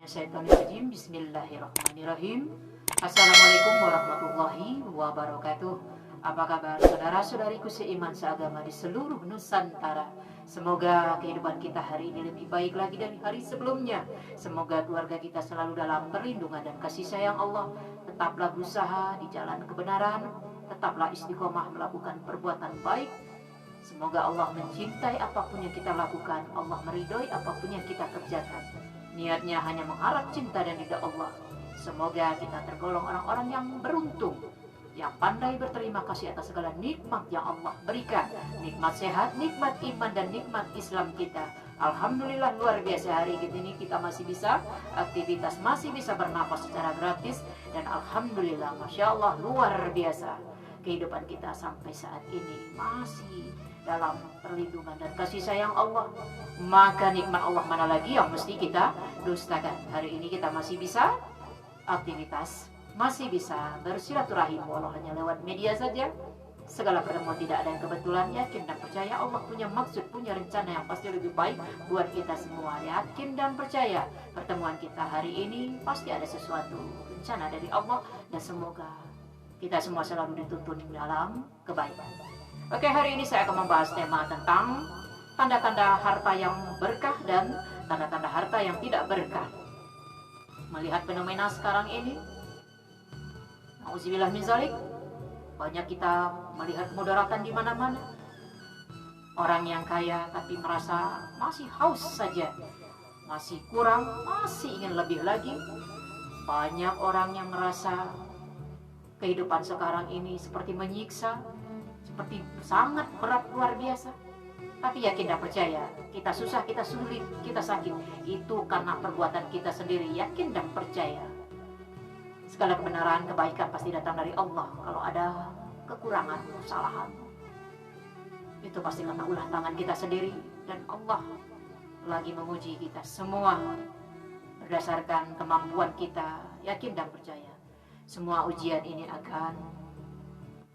Syaitonirrajim. Bismillahirrahmanirrahim. Assalamualaikum warahmatullahi wabarakatuh. Apa kabar saudara-saudariku seiman seagama di seluruh Nusantara? Semoga kehidupan kita hari ini lebih baik lagi dari hari sebelumnya. Semoga keluarga kita selalu dalam perlindungan dan kasih sayang Allah. Tetaplah berusaha di jalan kebenaran, tetaplah istiqomah melakukan perbuatan baik. Semoga Allah mencintai apapun yang kita lakukan, Allah meridhoi apapun yang kita kerjakan. Niatnya hanya mengharap cinta dan ridha Allah. Semoga kita tergolong orang-orang yang beruntung, yang pandai berterima kasih atas segala nikmat yang Allah berikan. Nikmat sehat, nikmat iman, dan nikmat Islam kita. Alhamdulillah luar biasa, hari ini kita masih bisa aktivitas, masih bisa bernapas secara gratis. Dan Alhamdulillah, Masya Allah, luar biasa. Kehidupan kita sampai saat ini masih dalam perlindungan dan kasih sayang Allah. Maka nikmat Allah mana lagi yang mesti kita dustakan? Hari ini kita masih bisa aktivitas, masih bisa bersilaturahim walau hanya lewat media saja. Segala pertemuan tidak ada yang kebetulan. Yakin dan percaya Allah punya maksud, punya rencana yang pasti lebih baik buat kita semua. Yakin dan percaya pertemuan kita hari ini pasti ada sesuatu rencana dari Allah. Dan semoga kita semua selalu dituntun dalam kebaikan. Oke, hari ini saya akan membahas tema tentang tanda-tanda harta yang berkah dan tanda-tanda harta yang tidak berkah. Melihat fenomena sekarang ini, nauzubillah min zalik, banyak kita melihat kemudaratan di mana-mana. Orang yang kaya tapi merasa masih haus saja, masih kurang, masih ingin lebih lagi. Banyak orang yang merasa kehidupan sekarang ini seperti menyiksa, seperti sangat berat luar biasa. Tapi yakin dan percaya, kita susah, kita sulit, kita sakit, itu karena perbuatan kita sendiri. Yakin dan percaya segala kebenaran, kebaikan pasti datang dari Allah. Kalau ada kekurangan, kesalahan, itu pasti karena ulah tangan kita sendiri. Dan Allah lagi menguji kita semua berdasarkan kemampuan kita. Yakin dan percaya semua ujian ini akan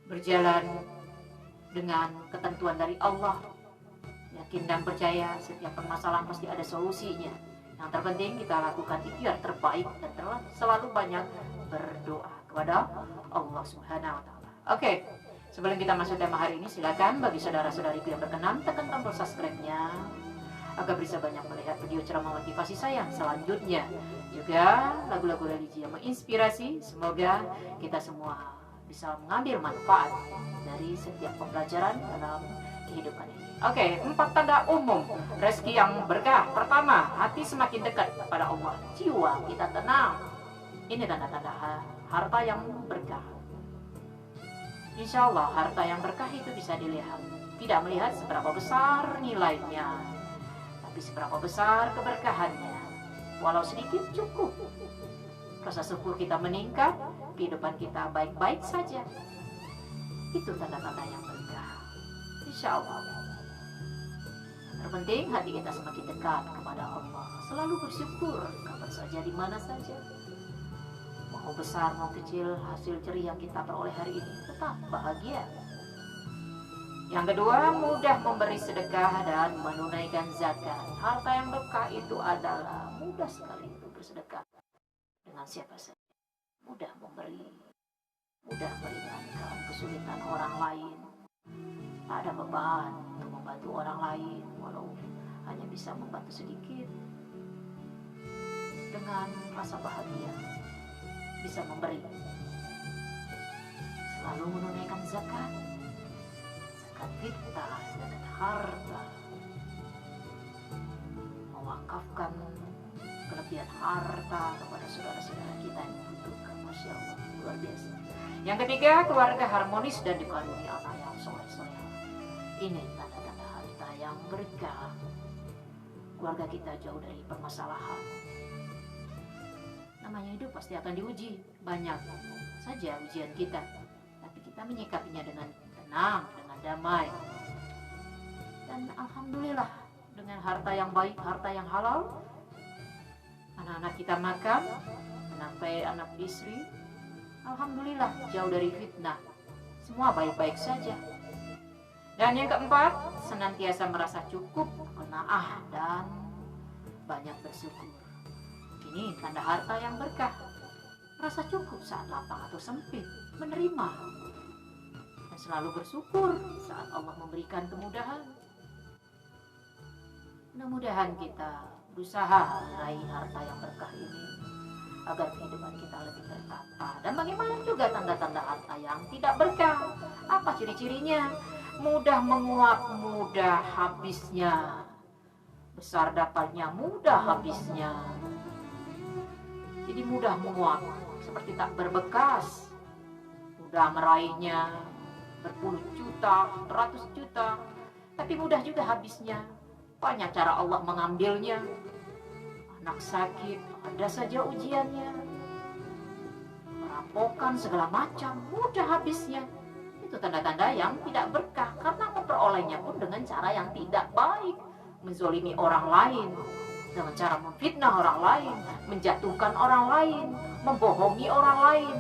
berjalan dengan ketentuan dari Allah. Yakin dan percaya setiap permasalahan pasti ada solusinya. Yang terpenting kita lakukan ikhtiar terbaik dan selalu banyak berdoa kepada Allah Subhanahu wa taala. Oke, sebelum kita masuk tema hari ini, silakan bagi saudara-saudariku yang berkenan tekan tombol subscribe-nya agar bisa banyak melihat video ceramah motivasi saya selanjutnya. Juga lagu-lagu religi yang menginspirasi. Semoga kita semua bisa mengambil manfaat dari setiap pembelajaran dalam kehidupan ini. Oke, 4 tanda umum rezeki yang berkah. Pertama, hati semakin dekat kepada Allah, jiwa kita tenang. Ini tanda-tanda harta yang berkah. Insya Allah harta yang berkah itu bisa dilihat, tidak melihat seberapa besar nilainya, tapi seberapa besar keberkahannya. Walau sedikit cukup. Rasa syukur kita meningkat, kehidupan kita baik-baik saja. Itu tanda-tanda yang berkah, insya Allah. Terpenting hati kita semakin dekat kepada Allah. Selalu bersyukur kapan saja, di mana saja. Mau besar mau kecil, hasil ceria yang kita peroleh hari ini, tetap bahagia. Yang kedua, mudah memberi sedekah dan menunaikan zakat. Harta yang berkah itu adalah mudah sekali untuk bersedekah dengan siapa saja. Mudah memberi, mudah meringankan kesulitan orang lain. Tak ada beban untuk membantu orang lain, walau hanya bisa membantu sedikit. Dengan rasa bahagia bisa memberi. Selalu menunaikan zakat, zakat fitrah, zakat harta. Mewakafkan kelebihan harta kepada saudara-saudara kita yang membutuhkan. Masya Allah, luar biasa. Yang ketiga, keluarga harmonis dan dikaruniai anak yang soleh-soleh. Ini tanda-tanda harta yang berkah. Keluarga kita jauh dari permasalahan. Namanya hidup pasti akan diuji. Banyak saja ujian kita, tapi kita menyikapinya dengan tenang, dengan damai. Dan Alhamdulillah, dengan harta yang baik, harta yang halal, anak-anak kita makan, anak istri, Alhamdulillah jauh dari fitnah. Semua baik-baik saja. Dan yang keempat, senantiasa merasa cukup, qanaah, dan banyak bersyukur. Ini tanda harta yang berkah. Merasa cukup saat lapang atau sempit, menerima dan selalu bersyukur saat Allah memberikan kemudahan. Mudah-mudahan kita berusaha meraih harta yang berkah ini agar kehidupan kita lebih tertata. Dan bagaimana juga tanda-tanda harta yang tidak berkah? Apa ciri-cirinya? Mudah menguap, mudah habisnya. Besar dapatnya, mudah habisnya. Jadi mudah menguap, seperti tak berbekas. Mudah meraihnya, berpuluh juta, beratus juta. Tapi mudah juga habisnya. Banyak cara Allah mengambilnya. Anak sakit, ada saja ujiannya. Perampokan segala macam, mudah habisnya. Itu tanda-tanda yang tidak berkah, karena memperolehnya pun dengan cara yang tidak baik. Menzolimi orang lain, dengan cara memfitnah orang lain, menjatuhkan orang lain, membohongi orang lain.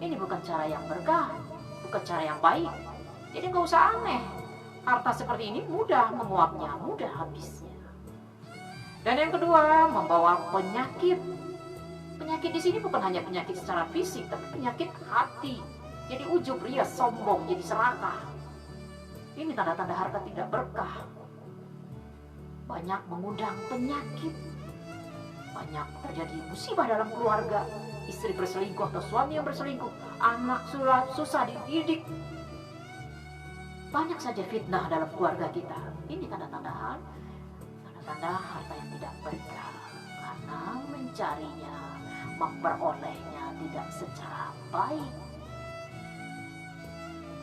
Ini bukan cara yang berkah, bukan cara yang baik. Jadi gak usah aneh. Harta seperti ini mudah menguapnya, mudah habisnya. Dan yang kedua, membawa penyakit. Penyakit di sini bukan hanya penyakit secara fisik, tapi penyakit hati. Jadi ujub, ria, sombong, jadi serakah. Ini tanda-tanda harta tidak berkah. Banyak mengundang penyakit. Banyak terjadi musibah dalam keluarga. Istri berselingkuh atau suami yang berselingkuh. Anak susah dididik. Banyak saja fitnah dalam keluarga kita. Ini tanda-tanda harta yang tidak berkah. Karena mencarinya, memperolehnya tidak secara baik.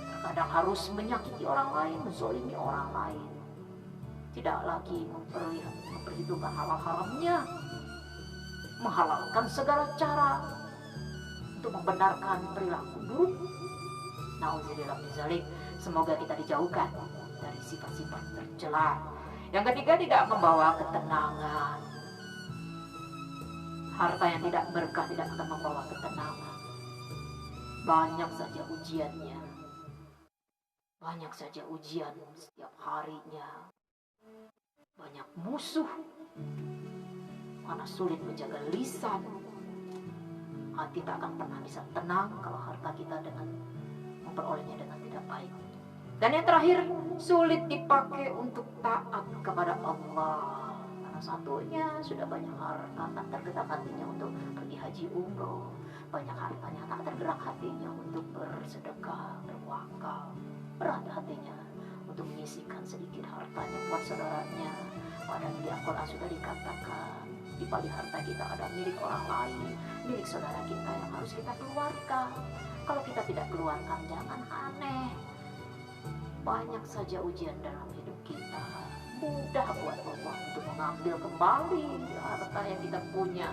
Terkadang harus menyakiti orang lain, menzolimi orang lain. Tidak lagi memperhitungkan halal haramnya. Menghalalkan segala cara untuk membenarkan perilaku buruk. Nauzubillah min dzalik. Semoga kita dijauhkan dari sifat-sifat tercela. Yang ketiga, tidak membawa ketenangan. Harta yang tidak berkah tidak akan membawa ketenangan. Banyak saja ujiannya. Banyak saja ujian setiap harinya. Banyak musuh. Mana sulit menjaga lisan. Hati tak akan pernah bisa tenang kalau harta kita dengan memperolehnya dengan tidak baik. Dan yang terakhir, sulit dipakai untuk taat kepada Allah. Karena satunya sudah banyak harta, tak tergerak hatinya untuk pergi haji umroh. Banyak hartanya tak tergerak hatinya untuk bersedekah, berwakaf. Berat hatinya untuk menyisihkan sedikit hartanya buat saudaranya. Padahal di Al-Quran sudah dikatakan, di balik harta kita ada milik orang lain, milik saudara kita yang harus kita keluarkan. Kalau kita tidak keluarkan, jangan aneh. Banyak saja ujian dalam hidup kita. Mudah buat Allah untuk mengambil kembali harta yang kita punya.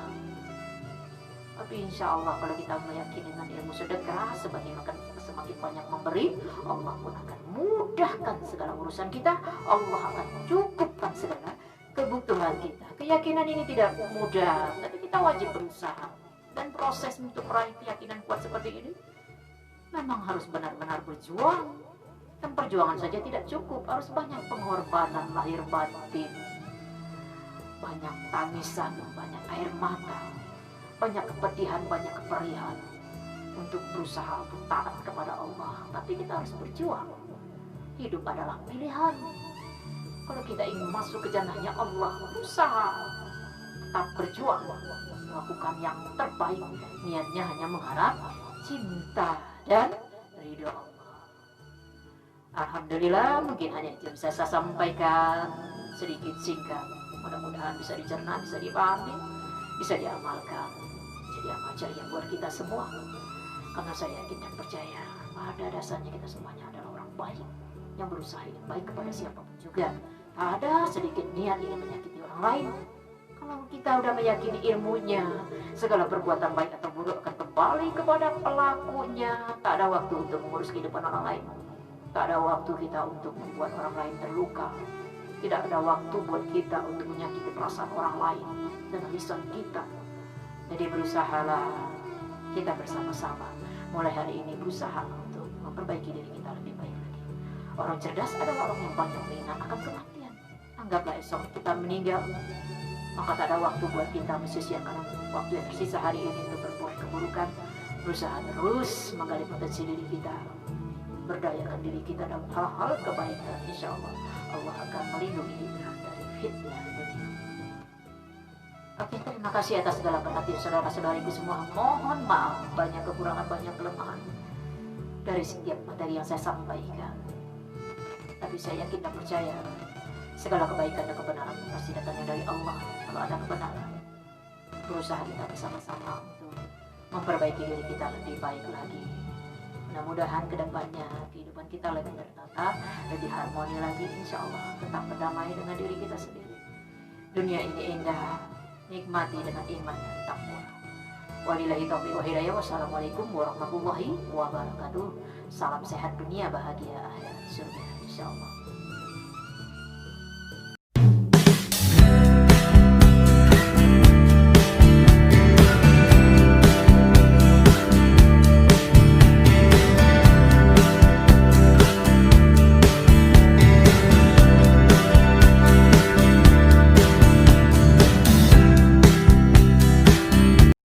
Tapi insya Allah kalau kita meyakini dengan ilmu sedekah, semakin banyak memberi, Allah pun akan mudahkan segala urusan kita. Allah akan cukupkan segala kebutuhan kita. Keyakinan ini tidak mudah, tapi kita wajib berusaha. Dan proses untuk meraih keyakinan kuat seperti ini memang harus benar-benar berjuang. Dan perjuangan saja tidak cukup, harus banyak pengorbanan lahir batin, banyak tangisan, banyak air mata, banyak kepedihan, banyak keperihan untuk berusaha untuk taat kepada Allah. Tapi kita harus berjuang. Hidup adalah pilihan. Kalau kita ingin masuk ke jannahnya Allah, berusaha tetap berjuang, melakukan yang terbaik. Niatnya hanya mengharap cinta dan ridho Allah. Alhamdulillah, mungkin hanya itu yang bisa saya sampaikan, sedikit singkat. Mudah-mudahan bisa dicerna, bisa dipahami, bisa diamalkan. Jadi amal jariah buat kita semua. Karena saya yakin dan percaya pada dasarnya kita semuanya adalah orang baik yang berusaha ingin baik kepada siapapun juga. Tak ada sedikit niat ingin menyakiti orang lain. Kalau kita sudah meyakini ilmunya, segala perbuatan baik atau buruk akan kembali kepada pelakunya. Tak ada waktu untuk mengurus kehidupan orang lain. Tak ada waktu kita untuk membuat orang lain terluka. Tidak ada waktu buat kita untuk menyakiti perasaan orang lain dengan lisan kita. Jadi berusahalah kita bersama-sama mulai hari ini berusaha untuk memperbaiki diri kita lebih baik lagi. Orang cerdas adalah orang yang banyak mengingat akan kematian. Anggaplah esok kita meninggal, maka tak ada waktu buat kita mensia-siakan waktu yang tersisa hari ini untuk berbuat keburukan. Berusaha terus menggali potensi diri kita, berdayakan diri kita dalam hal-hal kebaikan. Insya Allah Allah akan melindungi kita dari fitnah dunia. Oke, terima kasih atas segala perhatian saudara-saudariku semua. Mohon maaf banyak kekurangan, banyak kelemahan dari setiap materi yang saya sampaikan. Tapi saya yakin dan percaya segala kebaikan dan kebenaran pasti datangnya dari Allah. Kalau ada kebenaran, berusaha kita bersama-sama untuk memperbaiki diri kita lebih baik lagi. Mudah-mudahan kedepannya kehidupan kita lebih tertata, lebih harmoni lagi. Insya Allah tetap berdamai dengan diri kita sendiri. Dunia ini indah, nikmati dengan iman dan takwa. Wabillahi taufiq wa hidayah. Wassalamualaikum warahmatullahi wabarakatuh. Salam sehat dunia, bahagia akhirat surga insyaallah.